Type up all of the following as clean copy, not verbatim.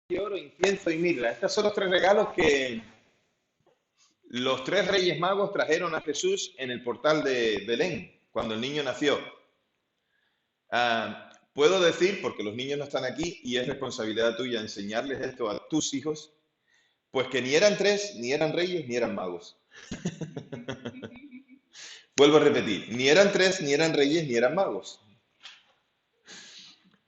y oro, incienso y mirra. Estos son los tres regalos que los tres reyes magos trajeron a Jesús en el portal de Belén, cuando el niño nació. Puedo decir, porque los niños no están aquí y es responsabilidad tuya enseñarles esto a tus hijos, pues que ni eran tres, ni eran reyes, ni eran magos. Vuelvo a repetir, ni eran tres, ni eran reyes, ni eran magos.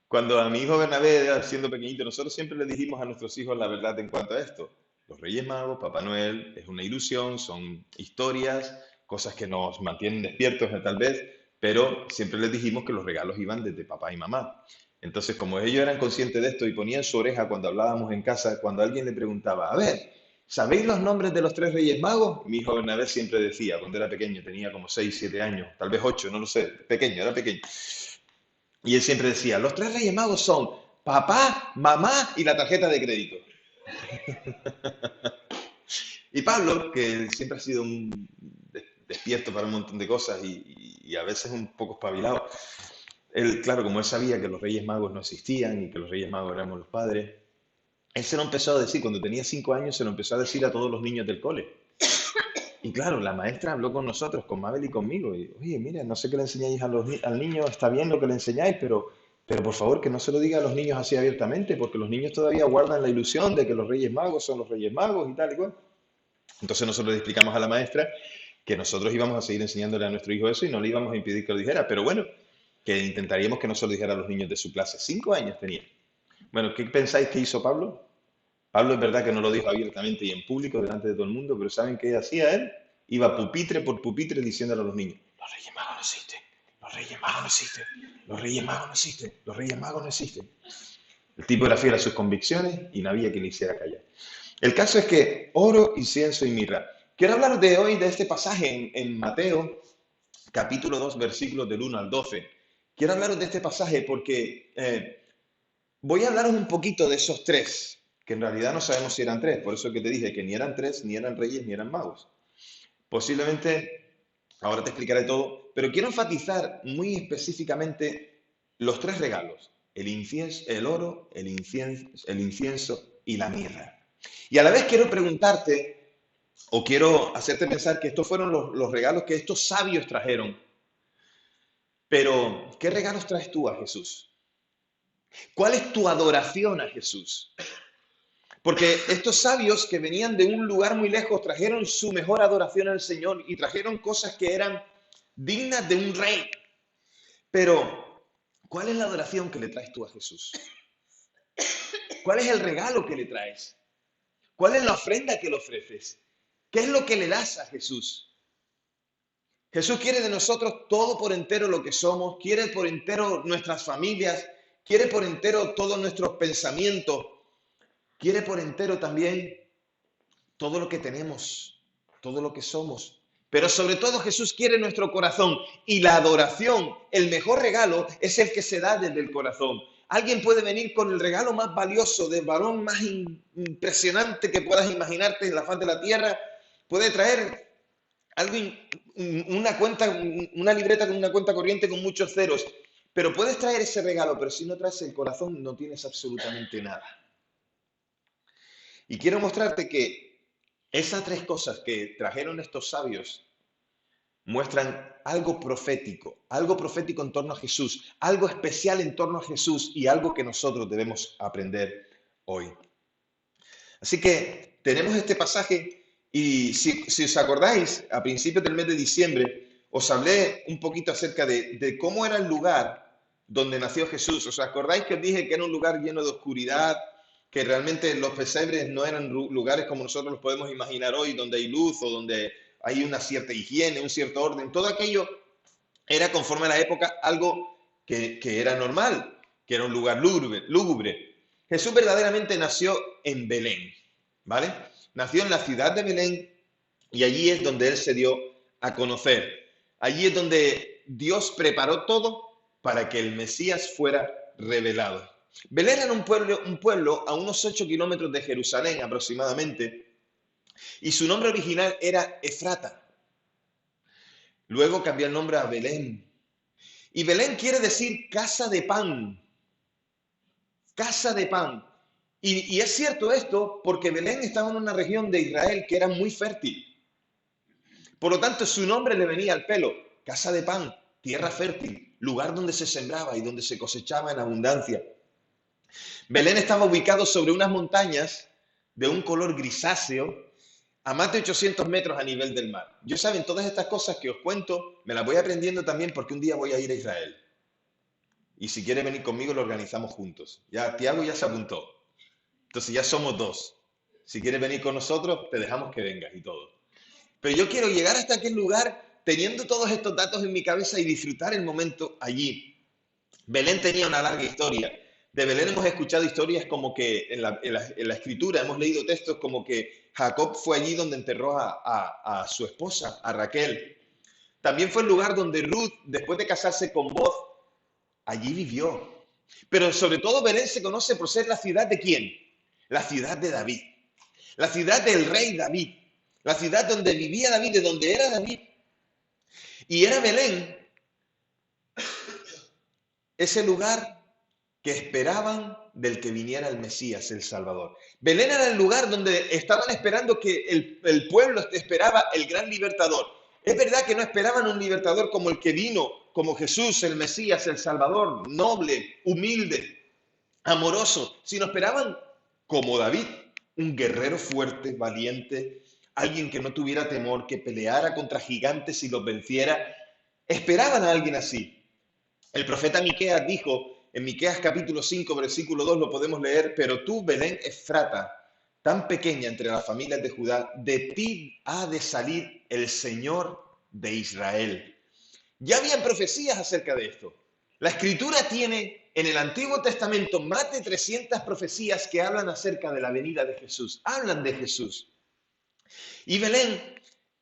Cuando a mi hijo Bernabé, siendo pequeñito, nosotros siempre le dijimos a nuestros hijos la verdad en cuanto a esto. Los Reyes Magos, Papá Noel, es una ilusión, son historias, cosas que nos mantienen despiertos tal vez, pero siempre les dijimos que los regalos iban desde papá y mamá. Entonces, como ellos eran conscientes de esto y ponían su oreja cuando hablábamos en casa, cuando alguien le preguntaba, a ver, ¿sabéis los nombres de los tres Reyes Magos? Mi hijo Bernabé siempre decía, cuando era pequeño, tenía como 6, 7 años, tal vez 8, no lo sé, pequeño, era pequeño. Y él siempre decía, los tres Reyes Magos son papá, mamá y la tarjeta de crédito. Y Pablo, que siempre ha sido un despierto para un montón de cosas y a veces un poco espabilado, él, claro, como él sabía que los Reyes Magos no existían y que los Reyes Magos éramos los padres, él se lo empezó a decir, cuando tenía 5 años, se lo empezó a decir a todos los niños del cole. Y claro, la maestra habló con nosotros, con Mabel y conmigo, y oye, mira, no sé qué le enseñáis al niño, está bien lo que le enseñáis, pero por favor que no se lo diga a los niños así abiertamente, porque los niños todavía guardan la ilusión de que los Reyes Magos son los Reyes Magos y tal y cual. Entonces nosotros le explicamos a la maestra que nosotros íbamos a seguir enseñándole a nuestro hijo eso y no le íbamos a impedir que lo dijera, pero bueno, que intentaríamos que no se lo dijera a los niños de su clase. 5 años tenía. Bueno, ¿qué pensáis que hizo Pablo? Pablo es verdad que no lo dijo abiertamente y en público delante de todo el mundo, pero ¿saben qué hacía él? Iba pupitre por pupitre diciéndole a los niños, los Reyes Magos no existen, los Reyes Magos no existen, los Reyes Magos no existen, los Reyes Magos no existen. El tipo era fiel a sus convicciones y no había quien le hiciera callar. El caso es que oro, incienso y mirra. Quiero hablar de hoy de este pasaje en Mateo, capítulo 2, versículos del 1 al 12. Quiero hablaros de este pasaje porque voy a hablaros un poquito de esos tres, que en realidad no sabemos si eran tres, por eso que te dije que ni eran tres, ni eran reyes, ni eran magos. Posiblemente, ahora te explicaré todo, pero quiero enfatizar muy específicamente los tres regalos, el oro, el incienso y la mirra. Y a la vez quiero preguntarte, o quiero hacerte pensar que estos fueron los regalos que estos sabios trajeron, pero ¿qué regalos traes tú a Jesús? ¿Cuál es tu adoración a Jesús? Porque estos sabios que venían de un lugar muy lejos trajeron su mejor adoración al Señor y trajeron cosas que eran dignas de un rey. Pero, ¿cuál es la adoración que le traes tú a Jesús? ¿Cuál es el regalo que le traes? ¿Cuál es la ofrenda que le ofreces? ¿Qué es lo que le das a Jesús? Jesús quiere de nosotros todo por entero lo que somos, quiere por entero nuestras familias, quiere por entero todos nuestros pensamientos, quiere por entero también todo lo que tenemos, todo lo que somos. Pero sobre todo Jesús quiere nuestro corazón y la adoración, el mejor regalo es el que se da desde el corazón. Alguien puede venir con el regalo más valioso, del varón más impresionante que puedas imaginarte en la faz de la tierra, puede traer algo, una cuenta, una libreta con una cuenta corriente con muchos ceros, pero puedes traer ese regalo, pero si no traes el corazón no tienes absolutamente nada. Y quiero mostrarte que esas tres cosas que trajeron estos sabios muestran algo profético en torno a Jesús, algo especial en torno a Jesús y algo que nosotros debemos aprender hoy. Así que tenemos este pasaje y si os acordáis, a principios del mes de diciembre, os hablé un poquito acerca de cómo era el lugar donde nació Jesús. ¿Os acordáis que os dije que era un lugar lleno de oscuridad, que realmente los pesebres no eran lugares como nosotros los podemos imaginar hoy, donde hay luz o donde hay una cierta higiene, un cierto orden? Todo aquello era conforme a la época algo que era normal, que era un lugar lúgubre. Jesús verdaderamente nació en Belén, ¿vale? Nació en la ciudad de Belén y allí es donde él se dio a conocer. Allí es donde Dios preparó todo para que el Mesías fuera revelado. Belén era un pueblo a unos 8 kilómetros de Jerusalén aproximadamente, y su nombre original era Efrata. Luego cambió el nombre a Belén. Y Belén quiere decir casa de pan, casa de pan. Y es cierto esto porque Belén estaba en una región de Israel que era muy fértil. Por lo tanto, su nombre le venía al pelo: casa de pan, tierra fértil, lugar donde se sembraba y donde se cosechaba en abundancia. Belén estaba ubicado sobre unas montañas de un color grisáceo a más de 800 metros a nivel del mar. Yo saben, todas estas cosas que os cuento, me las voy aprendiendo también porque un día voy a ir a Israel. Y si quiere venir conmigo, lo organizamos juntos. Ya Tiago ya se apuntó. Entonces ya somos dos. Si quieres venir con nosotros, te dejamos que vengas y todo. Pero yo quiero llegar hasta aquel lugar teniendo todos estos datos en mi cabeza y disfrutar el momento allí. Belén tenía una larga historia. De Belén hemos escuchado historias como que en la escritura hemos leído textos como que Jacob fue allí donde enterró a su esposa, a Raquel. También fue el lugar donde Ruth, después de casarse con Boz, allí vivió. Pero sobre todo Belén se conoce por ser la ciudad de ¿quién? La ciudad de David. La ciudad del rey David. La ciudad donde vivía David, de donde era David. Y era Belén ese lugar que esperaban del que viniera el Mesías, el Salvador. Belén era el lugar donde estaban esperando que el pueblo esperaba el gran libertador. Es verdad que no esperaban un libertador como el que vino, como Jesús, el Mesías, el Salvador, noble, humilde, amoroso, sino esperaban como David, un guerrero fuerte, valiente, alguien que no tuviera temor, que peleara contra gigantes y los venciera. Esperaban a alguien así. El profeta Miqueas dijo, en Miqueas capítulo 5, versículo 2 lo podemos leer: pero tú, Belén Efrata, tan pequeña entre las familias de Judá, de ti ha de salir el Señor de Israel. Ya habían profecías acerca de esto. La Escritura tiene en el Antiguo Testamento más de 300 profecías que hablan acerca de la venida de Jesús, hablan de Jesús. Y Belén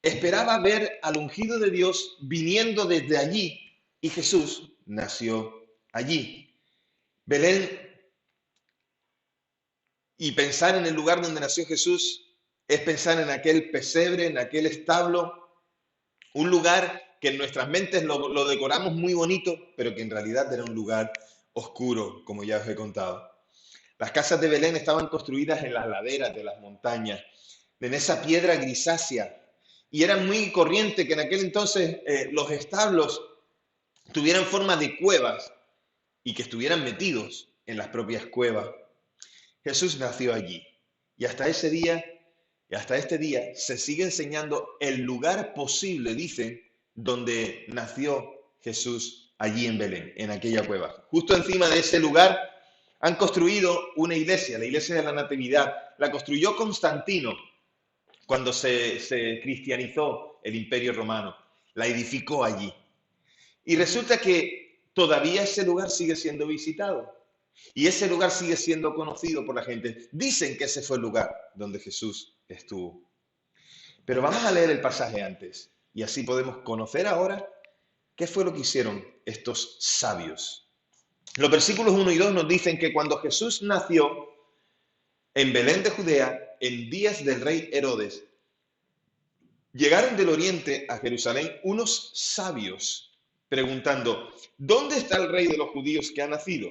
esperaba ver al ungido de Dios viniendo desde allí, y Jesús nació allí. Belén, y pensar en el lugar donde nació Jesús, es pensar en aquel pesebre, en aquel establo, un lugar que en nuestras mentes lo decoramos muy bonito, pero que en realidad era un lugar oscuro, como ya os he contado. Las casas de Belén estaban construidas en las laderas de las montañas, en esa piedra grisácea, y era muy corriente que en aquel entonces los establos tuvieran forma de cuevas y que estuvieran metidos en las propias cuevas. Jesús nació allí, y hasta ese día, y hasta este día, se sigue enseñando el lugar posible, dicen, donde nació Jesús, allí en Belén, en aquella cueva. Justo encima de ese lugar han construido una iglesia, la iglesia de la Natividad. La construyó Constantino cuando se cristianizó el Imperio Romano. La edificó allí. Y resulta que todavía ese lugar sigue siendo visitado. Y ese lugar sigue siendo conocido por la gente. Dicen que ese fue el lugar donde Jesús estuvo. Pero vamos a leer el pasaje antes. Y así podemos conocer ahora qué fue lo que hicieron estos sabios. Los versículos 1 y 2 nos dicen que cuando Jesús nació en Belén de Judea, en días del rey Herodes, llegaron del oriente a Jerusalén unos sabios preguntando: ¿dónde está el rey de los judíos que ha nacido?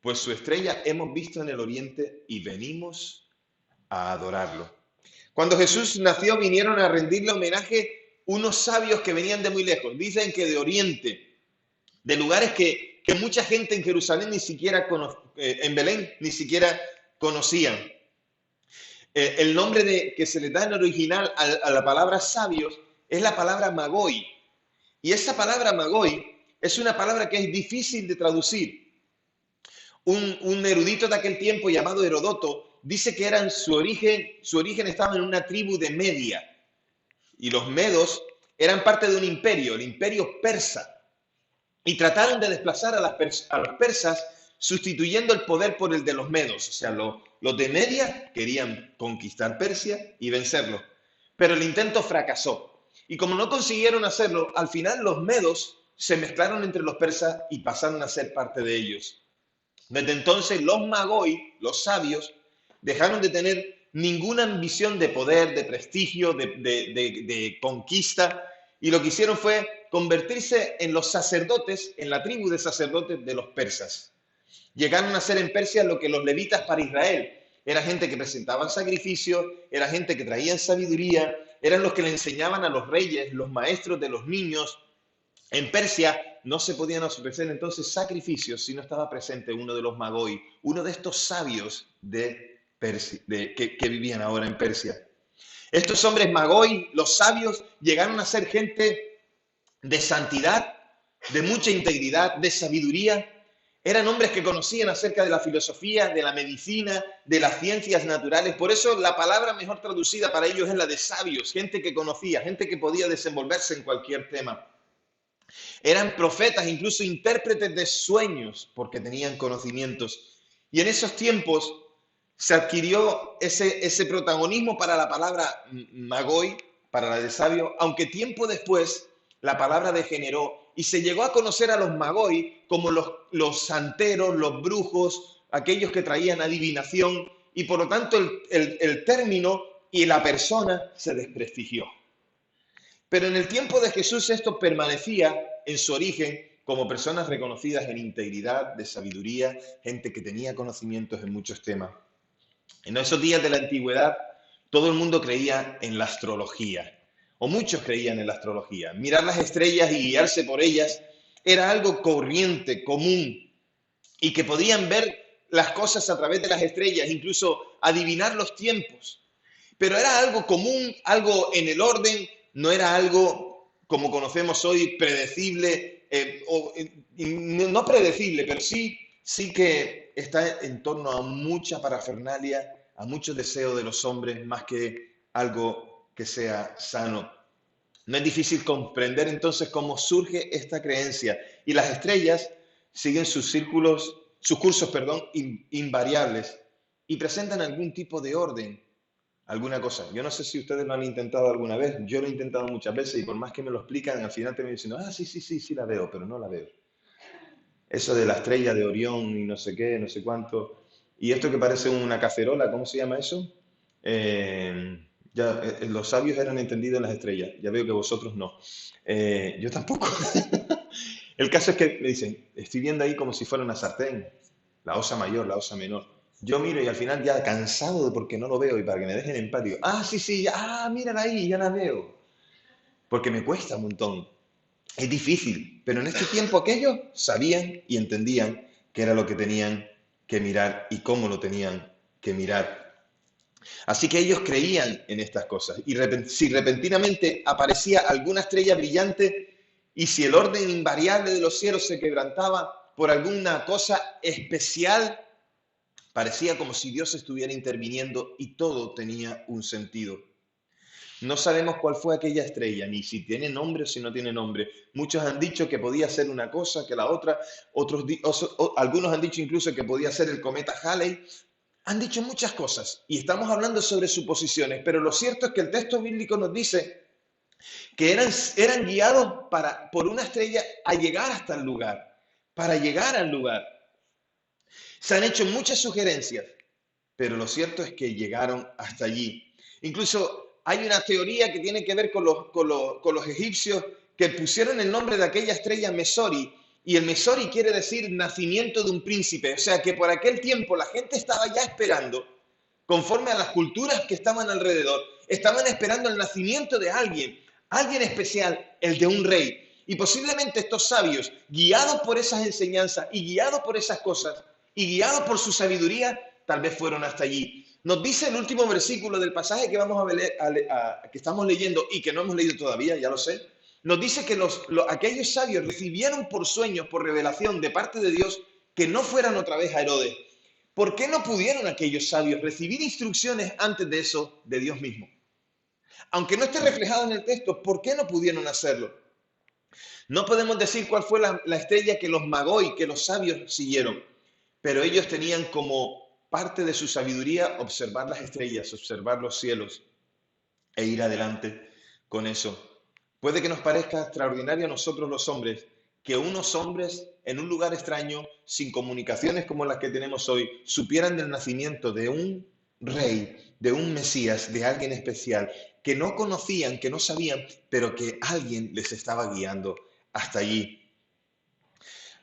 Pues su estrella hemos visto en el oriente y venimos a adorarlo. Cuando Jesús nació, vinieron a rendirle homenaje unos sabios que venían de muy lejos. Dicen que de oriente, de lugares que mucha gente en Jerusalén ni siquiera en Belén ni siquiera conocían. El nombre que se le da en original a la palabra sabios es la palabra magoi. Y esa palabra magoi es una palabra que es difícil de traducir. Un erudito de aquel tiempo llamado Herodoto dice que su origen estaba en una tribu de Media. Y los medos eran parte de un imperio, el imperio persa. Y trataron de desplazar a los persas sustituyendo el poder por el de los medos. O sea, los de Media querían conquistar Persia y vencerlo. Pero el intento fracasó. Y como no consiguieron hacerlo, al final los medos se mezclaron entre los persas y pasaron a ser parte de ellos. Desde entonces los magoi, los sabios, dejaron de tener ninguna ambición de poder, de prestigio, de conquista, y lo que hicieron fue convertirse en los sacerdotes, en la tribu de sacerdotes de los persas. Llegaron a ser en Persia lo que los levitas para Israel. era gente que presentaba sacrificios, era gente que traía sabiduría, eran los que le enseñaban a los reyes, los maestros de los niños. En Persia no se podían ofrecer entonces sacrificios si no estaba presente uno de los Magoi, uno de estos sabios de Persia, que vivían ahora en Persia. Estos hombres Magoi, los sabios, llegaron a ser gente de santidad, de mucha integridad, de sabiduría. Eran hombres que conocían acerca de la filosofía, de la medicina, de las ciencias naturales. Por eso la palabra mejor traducida para ellos es la de sabios, gente que conocía, gente que podía desenvolverse en cualquier tema. Eran profetas, incluso intérpretes de sueños, porque tenían conocimientos. Y en esos tiempos se adquirió ese protagonismo para la palabra magoi, para la de sabio, aunque tiempo después la palabra degeneró y se llegó a conocer a los magoi como los santeros, los brujos, aquellos que traían adivinación, y por lo tanto el término y la persona se desprestigió. Pero en el tiempo de Jesús esto permanecía en su origen como personas reconocidas en integridad, de sabiduría, gente que tenía conocimientos en muchos temas. En esos días de la antigüedad, todo el mundo creía en la astrología, o muchos creían en la astrología. Mirar las estrellas y guiarse por ellas era algo corriente, común, y que podían ver las cosas a través de las estrellas, incluso adivinar los tiempos. Pero era algo común, algo en el orden, no era algo como conocemos hoy, predecible, no predecible, pero sí que está en torno a mucha parafernalia, a mucho deseo de los hombres, más que algo que sea sano. No es difícil comprender entonces cómo surge esta creencia. Y las estrellas siguen sus cursos, invariables y presentan algún tipo de orden, alguna cosa. Yo no sé si ustedes lo han intentado alguna vez, yo lo he intentado muchas veces y por más que me lo explican, al final termino diciendo, sí la veo, pero no la veo. Eso de la estrella de Orión y no sé qué, no sé cuánto. Y esto que parece una cacerola, ¿cómo se llama eso? Los sabios eran entendidos en las estrellas, ya veo que vosotros no. Yo tampoco. El caso es que me dicen, estoy viendo ahí como si fuera una sartén, la osa mayor, la osa menor. Yo miro y al final ya cansado de porque no lo veo y para que me dejen en paz, digo, sí, mírala ahí, ya la veo. Porque me cuesta un montón. Es difícil, pero en este tiempo aquellos sabían y entendían qué era lo que tenían que mirar y cómo lo tenían que mirar. Así que ellos creían en estas cosas. Y si repentinamente aparecía alguna estrella brillante y si el orden invariable de los cielos se quebrantaba por alguna cosa especial, parecía como si Dios estuviera interviniendo y todo tenía un sentido. No sabemos cuál fue aquella estrella, ni si tiene nombre o si no tiene nombre. Muchos han dicho que podía ser una cosa, que la otra. Algunos han dicho incluso que podía ser el cometa Halley. Han dicho muchas cosas y estamos hablando sobre suposiciones, pero lo cierto es que el texto bíblico nos dice que eran guiados por una estrella a llegar hasta el lugar, para llegar al lugar. Se han hecho muchas sugerencias, pero lo cierto es que llegaron hasta allí. Incluso hay una teoría que tiene que ver con los egipcios que pusieron el nombre de aquella estrella Mesori, y el Mesori quiere decir nacimiento de un príncipe, o sea que por aquel tiempo la gente estaba ya esperando, conforme a las culturas que estaban alrededor, estaban esperando el nacimiento de alguien especial, el de un rey. Y posiblemente estos sabios, guiados por esas enseñanzas y guiados por esas cosas, y guiados por su sabiduría, tal vez fueron hasta allí. Nos dice el último versículo del pasaje que vamos que estamos leyendo y que no hemos leído todavía, ya lo sé. Nos dice que aquellos sabios recibieron por sueños, por revelación de parte de Dios, que no fueran otra vez a Herodes. ¿Por qué no pudieron aquellos sabios recibir instrucciones antes de eso de Dios mismo? Aunque no esté reflejado en el texto, ¿por qué no pudieron hacerlo? No podemos decir cuál fue la estrella que los magoi, que los sabios siguieron, pero ellos tenían como parte de su sabiduría observar las estrellas, observar los cielos e ir adelante con eso. Puede que nos parezca extraordinario a nosotros los hombres que unos hombres en un lugar extraño, sin comunicaciones como las que tenemos hoy, supieran del nacimiento de un rey, de un Mesías, de alguien especial, que no conocían, que no sabían, pero que alguien les estaba guiando hasta allí.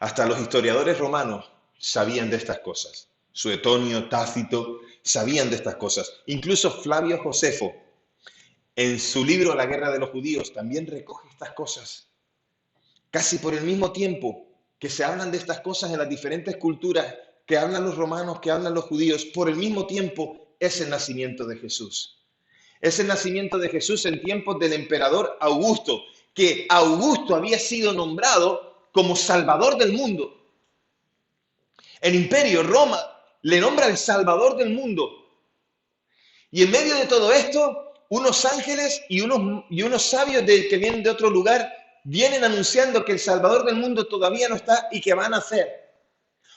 Hasta los historiadores romanos sabían de estas cosas. Suetonio, Tácito, sabían de estas cosas. Incluso Flavio Josefo, en su libro La guerra de los judíos, también recoge estas cosas. Casi por el mismo tiempo que se hablan de estas cosas en las diferentes culturas, que hablan los romanos, que hablan los judíos, por el mismo tiempo es el nacimiento de Jesús. Es el nacimiento de Jesús en tiempos del emperador Augusto, que Augusto había sido nombrado como Salvador del mundo. El imperio Roma le nombra el Salvador del mundo. Y en medio de todo esto, unos ángeles y unos sabios que vienen de otro lugar vienen anunciando que el Salvador del mundo todavía no está y que va a nacer,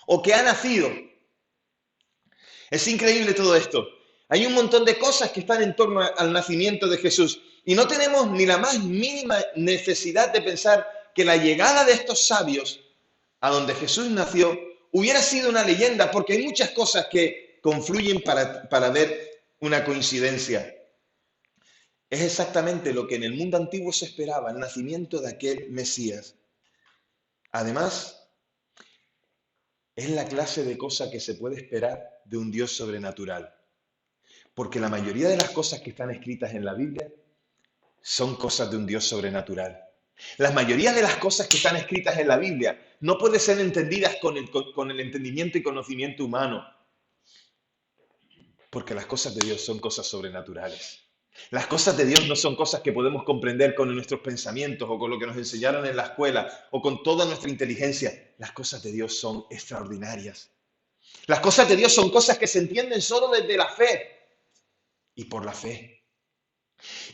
o que ha nacido. Es increíble todo esto. Hay un montón de cosas que están en torno al nacimiento de Jesús y no tenemos ni la más mínima necesidad de pensar que la llegada de estos sabios a donde Jesús nació hubiera sido una leyenda, porque hay muchas cosas que confluyen para ver una coincidencia. Es exactamente lo que en el mundo antiguo se esperaba, el nacimiento de aquel Mesías. Además, es la clase de cosa que se puede esperar de un Dios sobrenatural. Porque la mayoría de las cosas que están escritas en la Biblia son cosas de un Dios sobrenatural. La mayoría de las cosas que están escritas en la Biblia no pueden ser entendidas con el entendimiento y conocimiento humano. Porque las cosas de Dios son cosas sobrenaturales. Las cosas de Dios no son cosas que podemos comprender con nuestros pensamientos o con lo que nos enseñaron en la escuela o con toda nuestra inteligencia. Las cosas de Dios son extraordinarias. Las cosas de Dios son cosas que se entienden solo desde la fe y por la fe.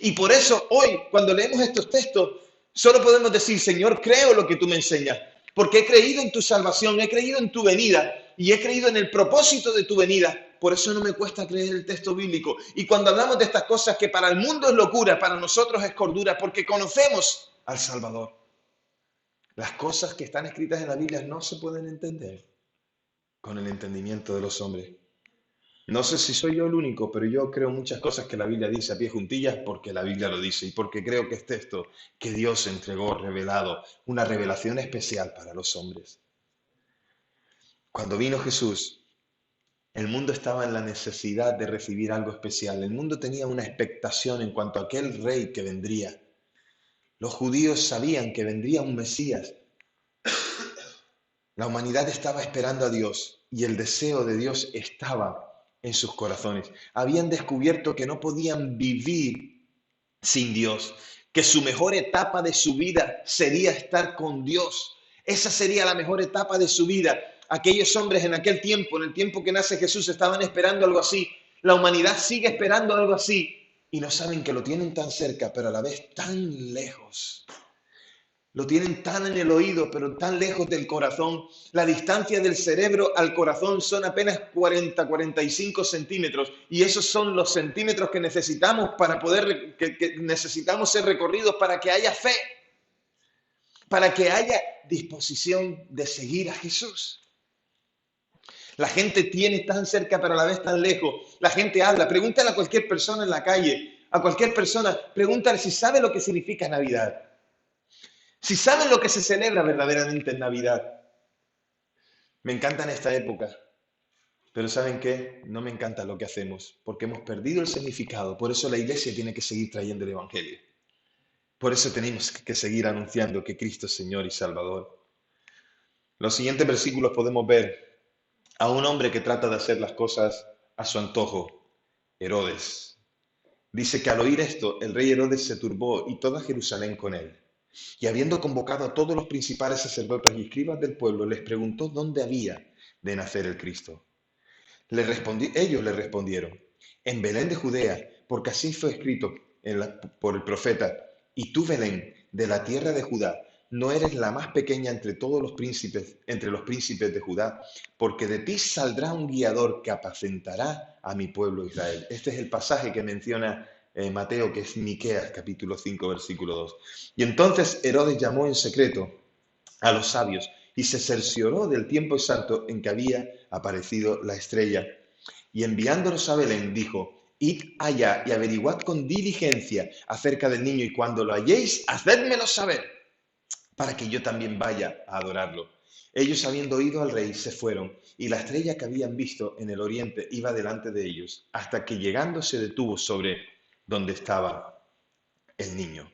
Y por eso hoy, cuando leemos estos textos, solo podemos decir, Señor, creo lo que tú me enseñas, porque he creído en tu salvación, he creído en tu venida y he creído en el propósito de tu venida. Por eso no me cuesta creer el texto bíblico. Y cuando hablamos de estas cosas que para el mundo es locura, para nosotros es cordura, porque conocemos al Salvador. Las cosas que están escritas en la Biblia no se pueden entender con el entendimiento de los hombres. No sé si soy yo el único, pero yo creo muchas cosas que la Biblia dice a pie juntillas porque la Biblia lo dice y porque creo que es texto que Dios entregó revelado, una revelación especial para los hombres. Cuando vino Jesús, el mundo estaba en la necesidad de recibir algo especial. El mundo tenía una expectación en cuanto a aquel rey que vendría. Los judíos sabían que vendría un Mesías. La humanidad estaba esperando a Dios y el deseo de Dios estaba en sus corazones. Habían descubierto que no podían vivir sin Dios, que su mejor etapa de su vida sería estar con Dios. Esa sería la mejor etapa de su vida. Aquellos hombres en aquel tiempo, en el tiempo que nace Jesús, estaban esperando algo así. La humanidad sigue esperando algo así y no saben que lo tienen tan cerca, pero a la vez tan lejos. Lo tienen tan en el oído, pero tan lejos del corazón. La distancia del cerebro al corazón son apenas 40-45 centímetros. Y esos son los centímetros que necesitamos para poder, que necesitamos ser recorridos para que haya fe. Para que haya disposición de seguir a Jesús. La gente tiene tan cerca, pero a la vez tan lejos. La gente habla. Pregúntale a cualquier persona en la calle, a cualquier persona, pregúntale si sabe lo que significa Navidad. Si saben lo que se celebra verdaderamente en Navidad. Me encanta en esta época, pero ¿saben qué? No me encanta lo que hacemos, porque hemos perdido el significado. Por eso la iglesia tiene que seguir trayendo el Evangelio. Por eso tenemos que seguir anunciando que Cristo es Señor y Salvador. Los siguientes versículos podemos ver a un hombre que trata de hacer las cosas a su antojo, Herodes. Dice que al oír esto, el rey Herodes se turbó y toda Jerusalén con él. Y habiendo convocado a todos los principales sacerdotes y escribas del pueblo, les preguntó dónde había de nacer el Cristo. Ellos le respondieron, en Belén de Judea, porque así fue escrito por el profeta, y tú, Belén, de la tierra de Judá, no eres la más pequeña entre los príncipes de Judá, porque de ti saldrá un guiador que apacentará a mi pueblo Israel. Este es el pasaje que menciona Mateo, que es Miqueas, capítulo 5, versículo 2. Y entonces Herodes llamó en secreto a los sabios y se cercioró del tiempo exacto en que había aparecido la estrella. Y enviándolos a Belén, dijo, id allá y averiguad con diligencia acerca del niño, y cuando lo halléis, hacédmelo saber, para que yo también vaya a adorarlo. Ellos, habiendo oído al rey, se fueron, y la estrella que habían visto en el oriente iba delante de ellos, hasta que llegando se detuvo sobre donde estaba el niño.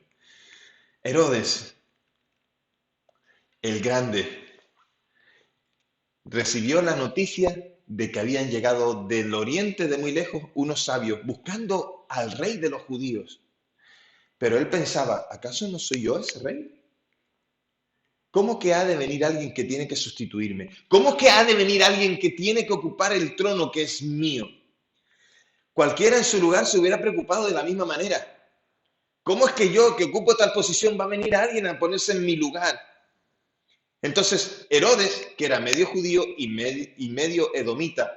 Herodes, el grande, recibió la noticia de que habían llegado del oriente de muy lejos unos sabios buscando al rey de los judíos. Pero él pensaba, ¿acaso no soy yo ese rey? ¿Cómo que ha de venir alguien que tiene que sustituirme? ¿Cómo que ha de venir alguien que tiene que ocupar el trono que es mío? Cualquiera en su lugar se hubiera preocupado de la misma manera. ¿Cómo es que yo, que ocupo tal posición, va a venir alguien a ponerse en mi lugar? Entonces, Herodes, que era medio judío y medio edomita,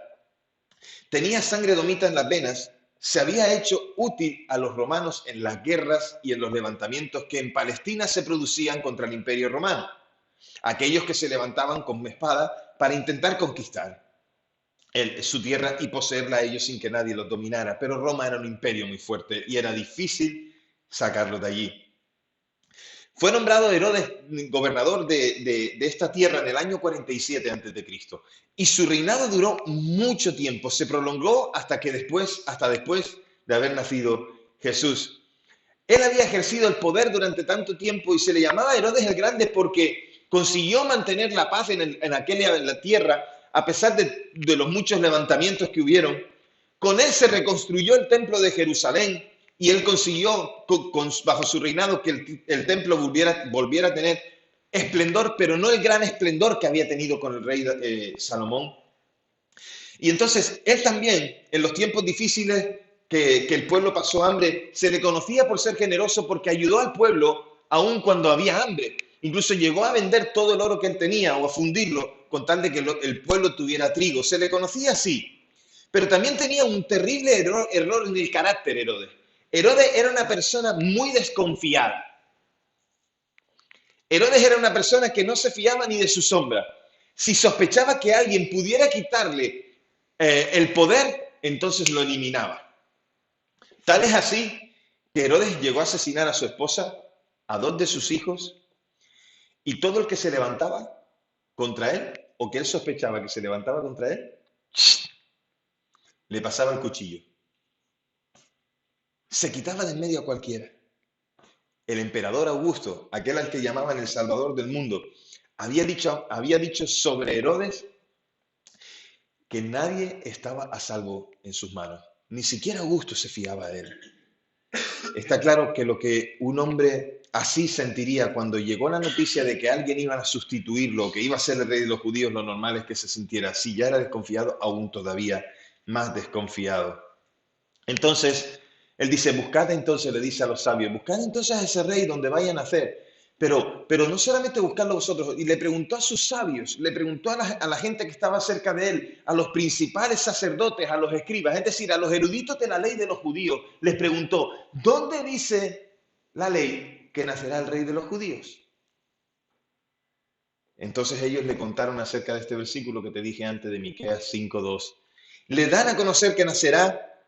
tenía sangre edomita en las venas, se había hecho útil a los romanos en las guerras y en los levantamientos que en Palestina se producían contra el Imperio Romano. Aquellos que se levantaban con espada para intentar conquistar su tierra y poseerla a ellos sin que nadie los dominara. Pero Roma era un imperio muy fuerte y era difícil sacarlos de allí. Fue nombrado Herodes gobernador de esta tierra en el año 47 a.C. Y su reinado duró mucho tiempo, se prolongó hasta después de haber nacido Jesús. Él había ejercido el poder durante tanto tiempo y se le llamaba Herodes el Grande porque consiguió mantener la paz en la tierra a pesar de los muchos levantamientos que hubieron. Con él se reconstruyó el templo de Jerusalén y él consiguió bajo su reinado que el templo volviera a tener esplendor, pero no el gran esplendor que había tenido con el rey Salomón. Y entonces él también, en los tiempos difíciles que el pueblo pasó hambre, se le conocía por ser generoso porque ayudó al pueblo aun cuando había hambre. Incluso llegó a vender todo el oro que él tenía o a fundirlo con tal de que el pueblo tuviera trigo. Se le conocía así. Pero también tenía un terrible error en el carácter Herodes. Herodes era una persona muy desconfiada. Herodes era una persona que no se fiaba ni de su sombra. Si sospechaba que alguien pudiera quitarle el poder, entonces lo eliminaba. Tal es así que Herodes llegó a asesinar a su esposa, a dos de sus hijos, y todo el que se levantaba contra él, o que él sospechaba que se levantaba contra él, le pasaba el cuchillo. Se quitaba de en medio a cualquiera. El emperador Augusto, aquel al que llamaban el Salvador del mundo, había dicho sobre Herodes que nadie estaba a salvo en sus manos. Ni siquiera Augusto se fiaba de él. Está claro que lo que un hombre así sentiría cuando llegó la noticia de que alguien iba a sustituirlo, que iba a ser el rey de los judíos, lo normal es que se sintiera así. Ya era desconfiado, aún todavía más desconfiado. Entonces, él dice, buscad entonces, le dice a los sabios, buscad entonces a ese rey donde vayan a nacer. Pero no solamente buscarlo vosotros, y le preguntó a sus sabios, le preguntó a la gente que estaba cerca de él, a los principales sacerdotes, a los escribas, es decir, a los eruditos de la ley de los judíos, les preguntó, ¿dónde dice la ley que nacerá el rey de los judíos? Entonces ellos le contaron acerca de este versículo que te dije antes de Miqueas 5:2. Le dan a conocer que nacerá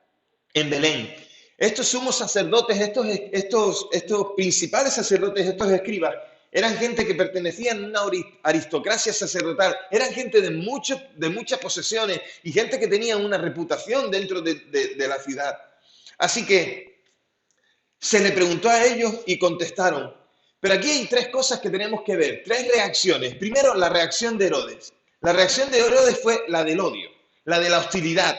en Belén. Estos sumos sacerdotes, estos principales sacerdotes, estos escribas, eran gente que pertenecían a una aristocracia sacerdotal, eran gente de muchas posesiones y gente que tenía una reputación dentro de la ciudad. Así que se le preguntó a ellos y contestaron. Pero aquí hay tres cosas que tenemos que ver, tres reacciones. Primero, la reacción de Herodes. La reacción de Herodes fue la del odio, la de la hostilidad.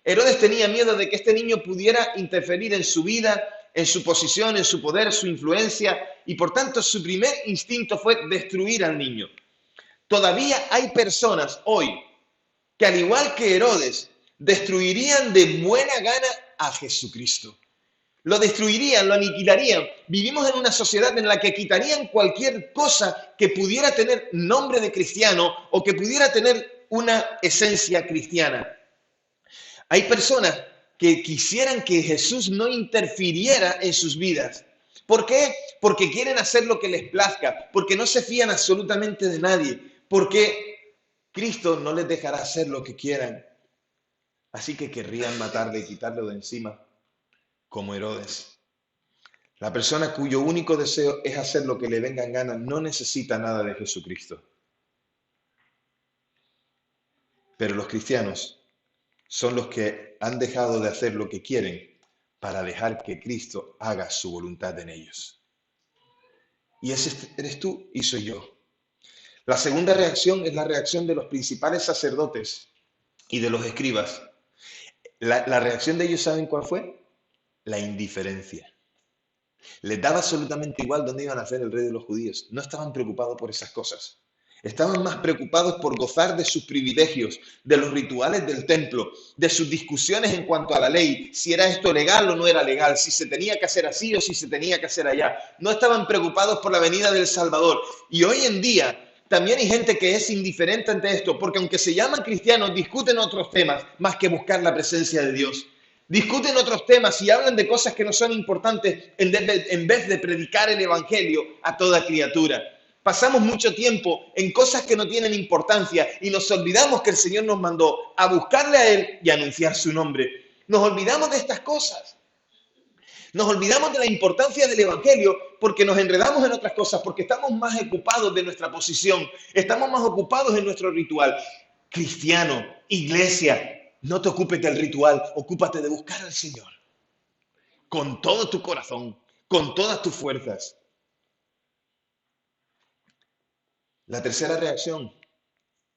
Herodes tenía miedo de que este niño pudiera interferir en su vida, en su posición, en su poder, su influencia, y por tanto su primer instinto fue destruir al niño. Todavía hay personas hoy que, al igual que Herodes, destruirían de buena gana a Jesucristo. Lo destruirían, lo aniquilarían. Vivimos en una sociedad en la que quitarían cualquier cosa que pudiera tener nombre de cristiano o que pudiera tener una esencia cristiana. Hay personas que quisieran que Jesús no interfiriera en sus vidas. ¿Por qué? Porque quieren hacer lo que les plazca, porque no se fían absolutamente de nadie, porque Cristo no les dejará hacer lo que quieran. Así que querrían matarle y quitarlo de encima, como Herodes. La persona cuyo único deseo es hacer lo que le venga en gana no necesita nada de Jesucristo. Pero los cristianos son los que han dejado de hacer lo que quieren para dejar que Cristo haga su voluntad en ellos. Y ese eres tú y soy yo. La segunda reacción es la reacción de los principales sacerdotes y de los escribas. La reacción de ellos, ¿saben cuál fue? La indiferencia. Les daba absolutamente igual dónde iban a nacer el rey de los judíos. No estaban preocupados por esas cosas. Estaban más preocupados por gozar de sus privilegios, de los rituales del templo, de sus discusiones en cuanto a la ley, si era esto legal o no era legal, si se tenía que hacer así o si se tenía que hacer allá. No estaban preocupados por la venida del Salvador. Y hoy en día también hay gente que es indiferente ante esto, porque aunque se llaman cristianos, discuten otros temas más que buscar la presencia de Dios. Discuten otros temas y hablan de cosas que no son importantes en vez de predicar el Evangelio a toda criatura. Pasamos mucho tiempo en cosas que no tienen importancia y nos olvidamos que el Señor nos mandó a buscarle a Él y a anunciar su nombre. Nos olvidamos de estas cosas. Nos olvidamos de la importancia del Evangelio porque nos enredamos en otras cosas, porque estamos más ocupados de nuestra posición, estamos más ocupados en nuestro ritual. Cristiano, iglesia, no te ocupes del ritual, ocúpate de buscar al Señor. Con todo tu corazón, con todas tus fuerzas. La tercera reacción,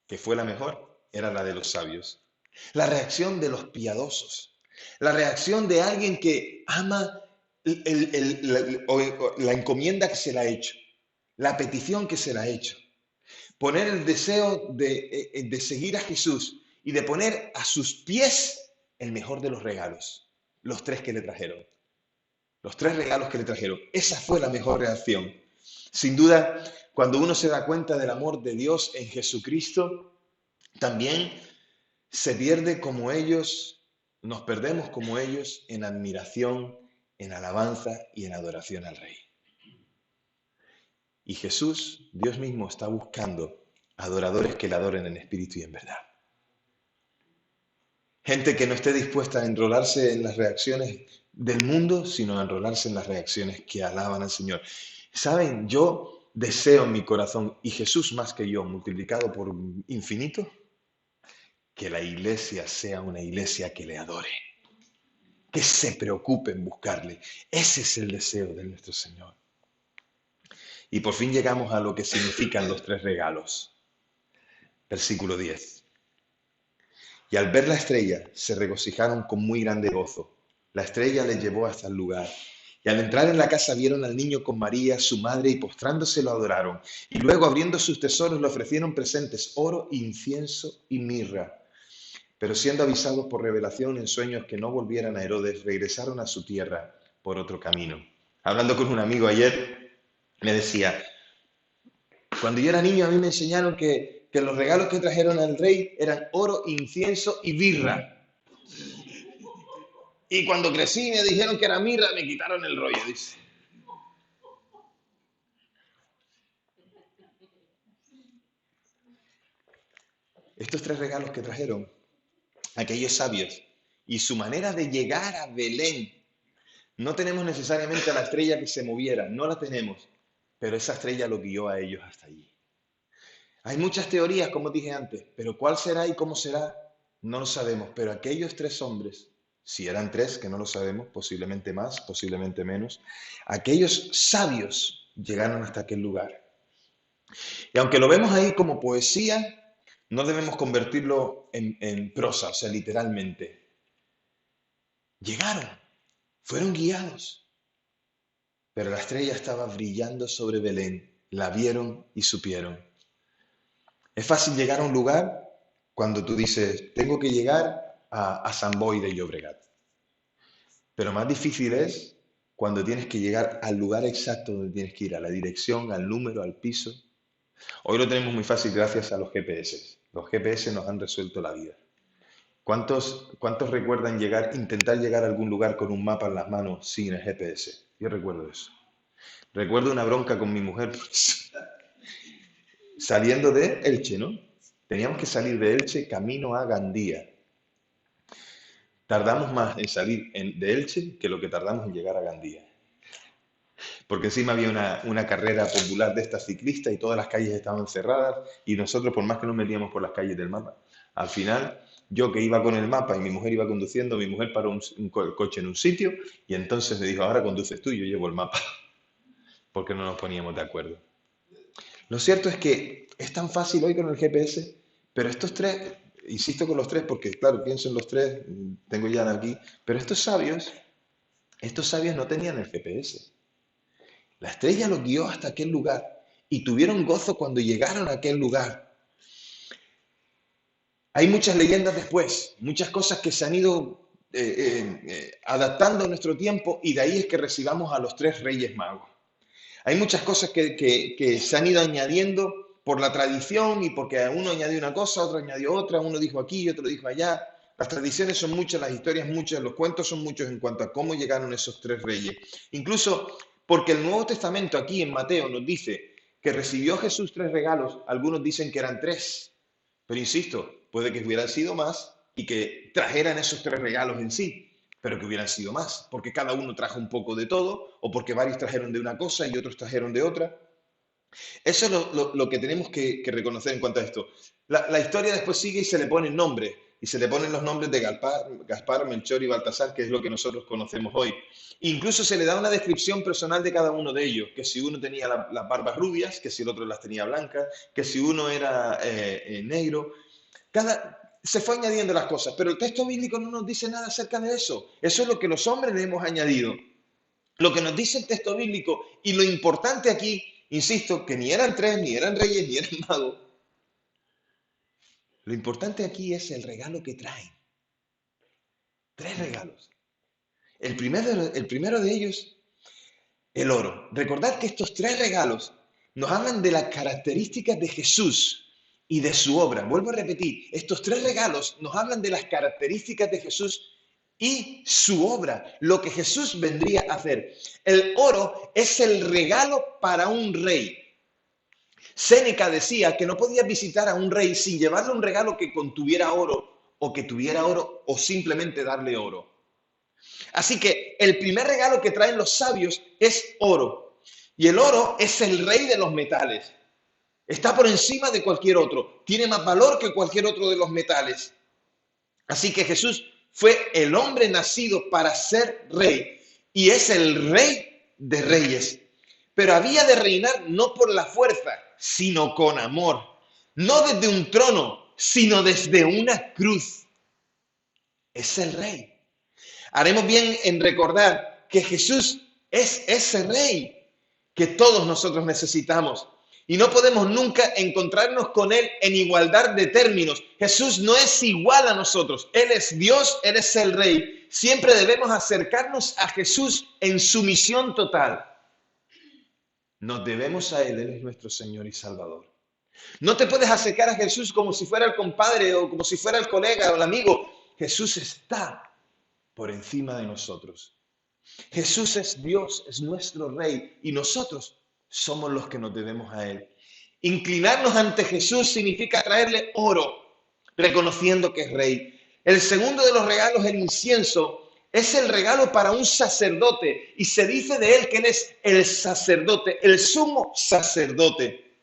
que fue la mejor, era la de los sabios. La reacción de los piadosos. La reacción de alguien que ama la encomienda que se le ha hecho, la petición que se le ha hecho. Poner el deseo de seguir a Jesús y de poner a sus pies el mejor de los regalos. Los tres que le trajeron. Los tres regalos que le trajeron. Esa fue la mejor reacción. Sin duda, cuando uno se da cuenta del amor de Dios en Jesucristo, también se pierde como ellos, nos perdemos como ellos en admiración, en alabanza y en adoración al Rey. Y Jesús, Dios mismo, está buscando adoradores que le adoren en espíritu y en verdad. Gente que no esté dispuesta a enrolarse en las reacciones del mundo, sino a enrolarse en las reacciones que alaban al Señor. ¿Saben? Yo deseo en mi corazón, y Jesús más que yo, multiplicado por infinito, que la iglesia sea una iglesia que le adore, que se preocupe en buscarle. Ese es el deseo de nuestro Señor. Y por fin llegamos a lo que significan los tres regalos. Versículo 10. Y al ver la estrella, se regocijaron con muy grande gozo. La estrella les llevó hasta el lugar. Y al entrar en la casa vieron al niño con María, su madre, y postrándose lo adoraron. Y luego, abriendo sus tesoros, le ofrecieron presentes, oro, incienso y mirra. Pero siendo avisados por revelación en sueños que no volvieran a Herodes, regresaron a su tierra por otro camino. Hablando con un amigo ayer, me decía, cuando yo era niño a mí me enseñaron que los regalos que trajeron al rey eran oro, incienso y birra. Y cuando crecí me dijeron que era mirra, me quitaron el rollo, dice. Estos tres regalos que trajeron aquellos sabios y su manera de llegar a Belén. No tenemos necesariamente a la estrella que se moviera, no la tenemos, pero esa estrella lo guió a ellos hasta allí. Hay muchas teorías, como dije antes, pero cuál será y cómo será, no lo sabemos. Pero aquellos tres hombres, si eran tres, que no lo sabemos, posiblemente más, posiblemente menos, aquellos sabios llegaron hasta aquel lugar. Y aunque lo vemos ahí como poesía, no debemos convertirlo en prosa, o sea, literalmente. Llegaron, fueron guiados, pero la estrella estaba brillando sobre Belén, la vieron y supieron. Es fácil llegar a un lugar cuando tú dices, tengo que llegar a San Boi de Llobregat. Pero más difícil es cuando tienes que llegar al lugar exacto donde tienes que ir, a la dirección, al número, al piso. Hoy lo tenemos muy fácil gracias a los GPS. Los GPS nos han resuelto la vida. ¿Cuántos recuerdan intentar llegar a algún lugar con un mapa en las manos sin el GPS? Yo recuerdo eso. Recuerdo una bronca con mi mujer por eso. Saliendo de Elche, ¿no? Teníamos que salir de Elche camino a Gandía. Tardamos más en salir de Elche que lo que tardamos en llegar a Gandía. Porque encima había una carrera popular de esta ciclista y todas las calles estaban cerradas y nosotros, por más que nos metíamos por las calles del mapa, Al final, yo que iba con el mapa y mi mujer iba conduciendo, mi mujer paró el coche en un sitio y entonces me dijo, ahora conduces tú, yo llevo el mapa, porque no nos poníamos de acuerdo. Lo cierto es que es tan fácil hoy con el GPS, pero estos tres, insisto con los tres porque, claro, pienso en los tres, tengo ya aquí, pero estos sabios no tenían el GPS. La estrella los guió hasta aquel lugar y tuvieron gozo cuando llegaron a aquel lugar. Hay muchas leyendas después, muchas cosas que se han ido adaptando a nuestro tiempo y de ahí es que recibamos a los tres reyes magos. Hay muchas cosas que se han ido añadiendo por la tradición y porque uno añadió una cosa, otro añadió otra, uno dijo aquí, otro dijo allá. Las tradiciones son muchas, las historias muchas, los cuentos son muchos en cuanto a cómo llegaron esos tres reyes. Incluso porque el Nuevo Testamento aquí en Mateo nos dice que recibió Jesús tres regalos, algunos dicen que eran tres, pero insisto, puede que hubieran sido más y que trajeran esos tres regalos en sí, pero que hubieran sido más, porque cada uno trajo un poco de todo, o porque varios trajeron de una cosa y otros trajeron de otra. Eso es lo que tenemos que reconocer en cuanto a esto. La historia después sigue y se le ponen nombres, y se le ponen los nombres de Gaspar, Melchor y Baltasar, que es lo que nosotros conocemos hoy. Incluso se le da una descripción personal de cada uno de ellos, que si uno tenía las barbas rubias, que si el otro las tenía blancas, que si uno era negro. Se fue añadiendo las cosas, pero el texto bíblico no nos dice nada acerca de eso. Eso es lo que los hombres le hemos añadido. Lo que nos dice el texto bíblico y lo importante aquí, insisto, que ni eran tres, ni eran reyes, ni eran magos. Lo importante aquí es el regalo que traen. Tres regalos. El primero de ellos, el oro. Recordad que estos tres regalos nos hablan de las características de Jesús y de su obra. Vuelvo a repetir, estos tres regalos nos hablan de las características de Jesús y su obra, lo que Jesús vendría a hacer. El oro es el regalo para un rey. Séneca decía que no podías visitar a un rey sin llevarle un regalo que contuviera oro o que tuviera oro o simplemente darle oro. Así que el primer regalo que traen los sabios es oro. Y el oro es el rey de los metales. Está por encima de cualquier otro. Tiene más valor que cualquier otro de los metales. Así que Jesús fue el hombre nacido para ser rey. Y es el rey de reyes. Pero había de reinar no por la fuerza, sino con amor. No desde un trono, sino desde una cruz. Es el rey. Haremos bien en recordar que Jesús es ese rey que todos nosotros necesitamos. Y no podemos nunca encontrarnos con Él en igualdad de términos. Jesús no es igual a nosotros. Él es Dios, Él es el Rey. Siempre debemos acercarnos a Jesús en su misión total. Nos debemos a Él, Él es nuestro Señor y Salvador. No te puedes acercar a Jesús como si fuera el compadre o como si fuera el colega o el amigo. Jesús está por encima de nosotros. Jesús es Dios, es nuestro Rey y nosotros somos los que nos debemos a Él. Inclinarnos ante Jesús significa traerle oro, reconociendo que es Rey. El segundo de los regalos, el incienso, es el regalo para un sacerdote y se dice de él que él es el sacerdote, el sumo sacerdote.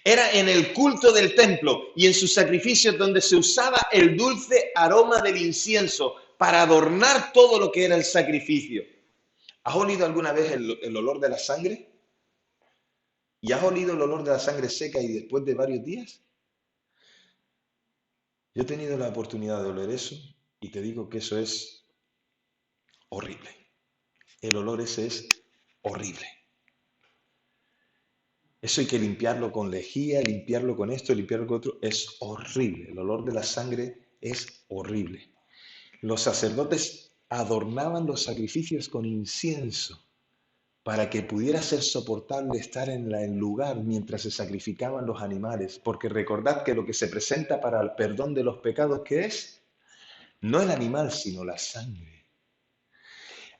Era en el culto del templo y en sus sacrificios donde se usaba el dulce aroma del incienso para adornar todo lo que era el sacrificio. ¿Has olido alguna vez el olor de la sangre? ¿Y has olido el olor de la sangre seca y después de varios días? Yo he tenido la oportunidad de oler eso y te digo que eso es horrible. El olor ese es horrible. Eso hay que limpiarlo con lejía, limpiarlo con esto, limpiarlo con otro. Es horrible. El olor de la sangre es horrible. Los sacerdotes adornaban los sacrificios con incienso para que pudiera ser soportable estar en el lugar mientras se sacrificaban los animales. Porque recordad que lo que se presenta para el perdón de los pecados, ¿qué es? No el animal, sino la sangre.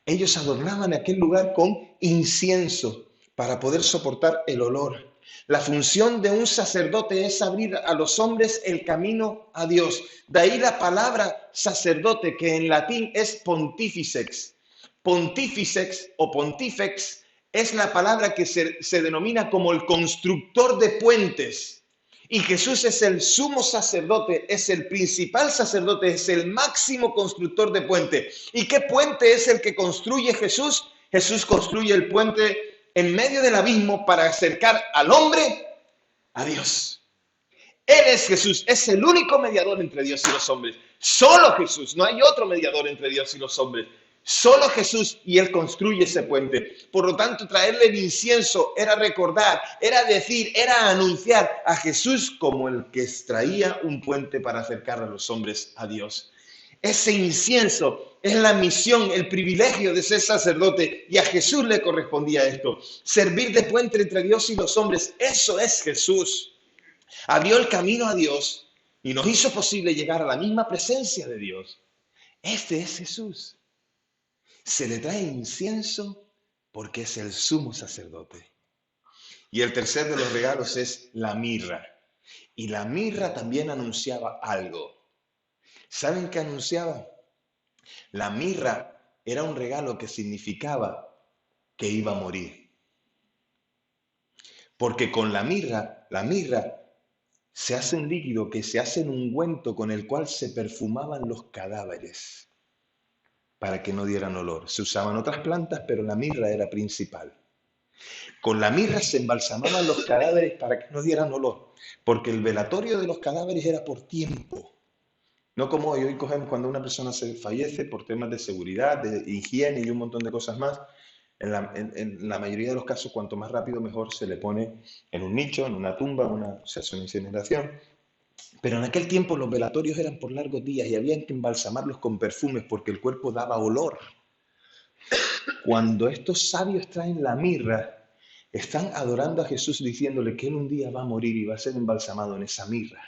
Ellos adornaban aquel lugar con incienso para poder soportar el olor. La función de un sacerdote es abrir a los hombres el camino a Dios. De ahí la palabra sacerdote, que en latín es pontifex. Pontifex o pontifex es la palabra que se denomina como el constructor de puentes. Y Jesús es el sumo sacerdote, es el principal sacerdote, es el máximo constructor de puente. ¿Y qué puente es el que construye Jesús? Jesús construye el puente en medio del abismo para acercar al hombre a Dios. Él es Jesús, es el único mediador entre Dios y los hombres. Solo Jesús, no hay otro mediador entre Dios y los hombres. Solo Jesús, y Él construye ese puente. Por lo tanto, traerle el incienso era recordar, era decir, era anunciar a Jesús como el que extraía un puente para acercar a los hombres a Dios. Ese incienso es la misión, el privilegio de ser sacerdote, y a Jesús le correspondía esto. Servir de puente entre Dios y los hombres, eso es Jesús. Abrió el camino a Dios y nos hizo posible llegar a la misma presencia de Dios. Este es Jesús. Se le trae incienso porque es el sumo sacerdote. Y el tercer de los regalos es la mirra. Y la mirra también anunciaba algo. ¿Saben qué anunciaba? La mirra era un regalo que significaba que iba a morir. Porque con la mirra se hace un líquido que se hace en un ungüento con el cual se perfumaban los cadáveres para que no dieran olor. Se usaban otras plantas, pero la mirra era principal. Con la mirra se embalsamaban los cadáveres para que no dieran olor, porque el velatorio de los cadáveres era por tiempo. No como hoy cogemos cuando una persona se fallece por temas de seguridad, de higiene y un montón de cosas más. En la mayoría de los casos, cuanto más rápido mejor, se le pone en un nicho, en una tumba, se hace una incineración. Pero en aquel tiempo los velatorios eran por largos días y había que embalsamarlos con perfumes porque el cuerpo daba olor. Cuando estos sabios traen la mirra, están adorando a Jesús diciéndole que él un día va a morir y va a ser embalsamado en esa mirra.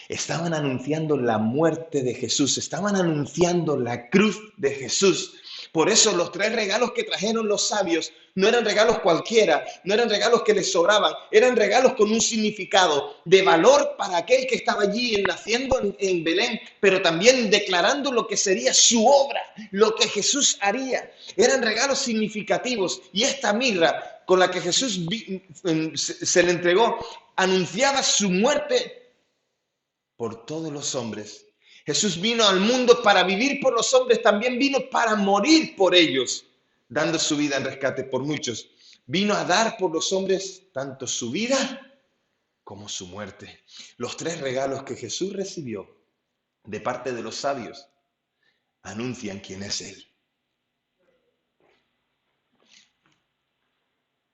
Estaban anunciando la muerte de Jesús, estaban anunciando la cruz de Jesús. Por eso los tres regalos que trajeron los sabios no eran regalos cualquiera, no eran regalos que les sobraban, eran regalos con un significado de valor para aquel que estaba allí naciendo en Belén, pero también declarando lo que sería su obra, lo que Jesús haría. Eran regalos significativos y esta mirra con la que Jesús se le entregó anunciaba su muerte por todos los hombres. Jesús vino al mundo para vivir por los hombres, también vino para morir por ellos, dando su vida en rescate por muchos. Vino a dar por los hombres tanto su vida como su muerte. Los tres regalos que Jesús recibió de parte de los sabios anuncian quién es Él.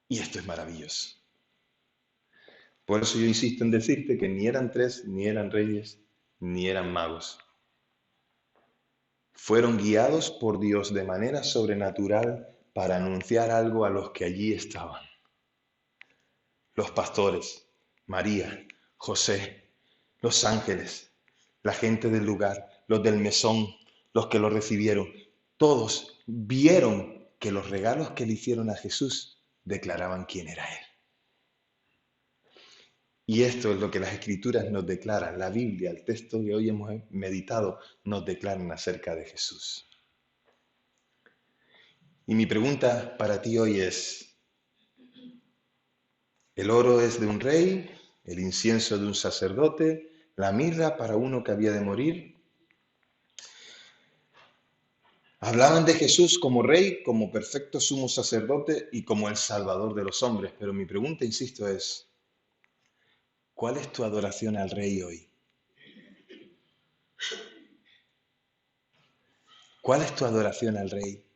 Y esto es maravilloso. Por eso yo insisto en decirte que ni eran tres, ni eran reyes, ni eran magos. Fueron guiados por Dios de manera sobrenatural para anunciar algo a los que allí estaban. Los pastores, María, José, los ángeles, la gente del lugar, los del mesón, los que lo recibieron, todos vieron que los regalos que le hicieron a Jesús declaraban quién era Él. Y esto es lo que las Escrituras nos declaran, la Biblia, el texto que hoy hemos meditado, nos declaran acerca de Jesús. Y mi pregunta para ti hoy es, ¿el oro es de un rey, el incienso de un sacerdote, la mirra para uno que había de morir? Hablaban de Jesús como rey, como perfecto sumo sacerdote y como el salvador de los hombres, pero mi pregunta, insisto, es, ¿cuál es tu adoración al rey hoy? ¿Cuál es tu adoración al rey?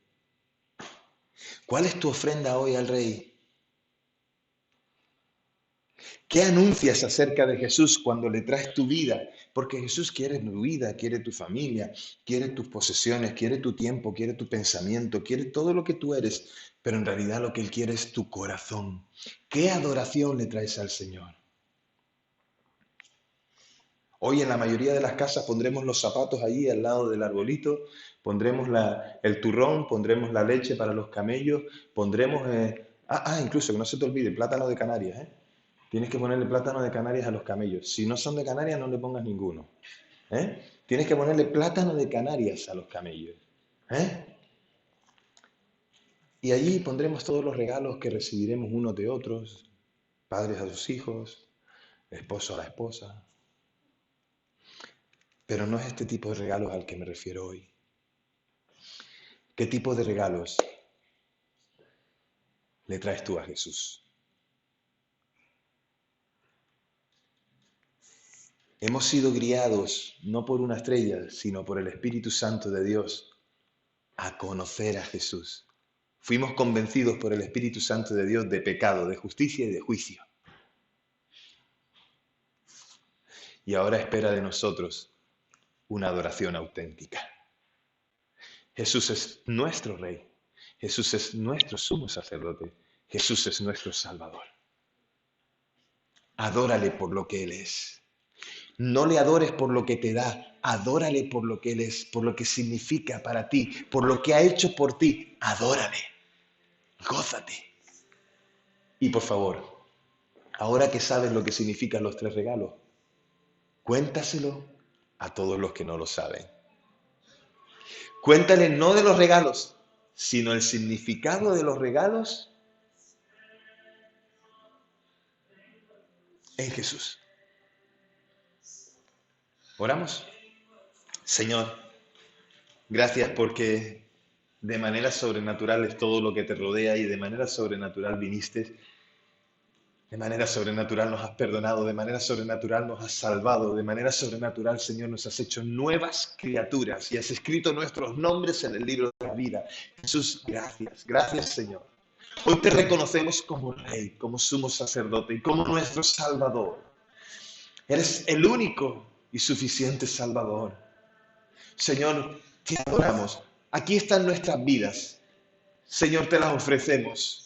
¿Cuál es tu ofrenda hoy al rey? ¿Qué anuncias acerca de Jesús cuando le traes tu vida? Porque Jesús quiere tu vida, quiere tu familia, quiere tus posesiones, quiere tu tiempo, quiere tu pensamiento, quiere todo lo que tú eres, pero en realidad lo que Él quiere es tu corazón. ¿Qué adoración le traes al Señor? Hoy en la mayoría de las casas pondremos los zapatos allí al lado del arbolito, pondremos el turrón, pondremos la leche para los camellos, pondremos... incluso que no se te olvide, plátano de Canarias, ¿eh? Tienes que ponerle plátano de Canarias a los camellos. Si no son de Canarias, no le pongas ninguno. Tienes que ponerle plátano de Canarias a los camellos. Y allí pondremos todos los regalos que recibiremos unos de otros, padres a sus hijos, esposo a la esposa. Pero no es este tipo de regalos al que me refiero hoy. ¿Qué tipo de regalos le traes tú a Jesús? Hemos sido guiados no por una estrella, sino por el Espíritu Santo de Dios a conocer a Jesús. Fuimos convencidos por el Espíritu Santo de Dios de pecado, de justicia y de juicio. Y ahora espera de nosotros una adoración auténtica. Jesús es nuestro Rey. Jesús es nuestro sumo sacerdote. Jesús es nuestro Salvador. Adórale por lo que Él es. No le adores por lo que te da, adórale por lo que Él es, por lo que significa para ti, por lo que ha hecho por ti. Adórale, gózate. Y por favor, ahora que sabes lo que significan los 3 regalos, cuéntaselo a todos los que no lo saben. Cuéntale no de los regalos, sino el significado de los regalos en Jesús. Oramos. Señor, gracias porque de manera sobrenatural es todo lo que te rodea y de manera sobrenatural viniste. De manera sobrenatural nos has perdonado, de manera sobrenatural nos has salvado, de manera sobrenatural, Señor, nos has hecho nuevas criaturas y has escrito nuestros nombres en el libro de la vida. Jesús, gracias, gracias, Señor. Hoy te reconocemos como Rey, como sumo sacerdote y como nuestro Salvador. Eres el único y suficiente Salvador. Señor, te adoramos. Aquí están nuestras vidas. Señor, te las ofrecemos.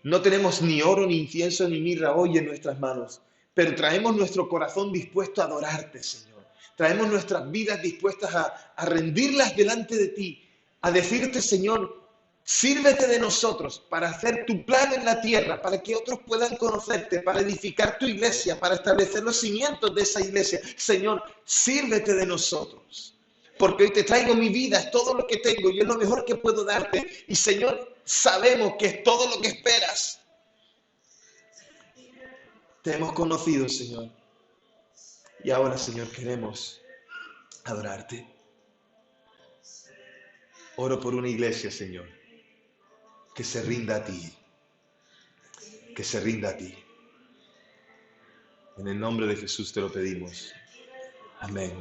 No tenemos ni oro, ni incienso, ni mirra hoy en nuestras manos, pero traemos nuestro corazón dispuesto a adorarte, Señor. Traemos nuestras vidas dispuestas a rendirlas delante de ti, a decirte, Señor, sírvete de nosotros para hacer tu plan en la tierra, para que otros puedan conocerte, para edificar tu iglesia, para establecer los cimientos de esa iglesia. Señor, sírvete de nosotros. Porque hoy te traigo mi vida, es todo lo que tengo y es lo mejor que puedo darte. Y Señor, sabemos que es todo lo que esperas. Te hemos conocido, Señor. Y ahora, Señor, queremos adorarte. Oro por una iglesia, Señor, que se rinda a ti. Que se rinda a ti. En el nombre de Jesús te lo pedimos. Amén.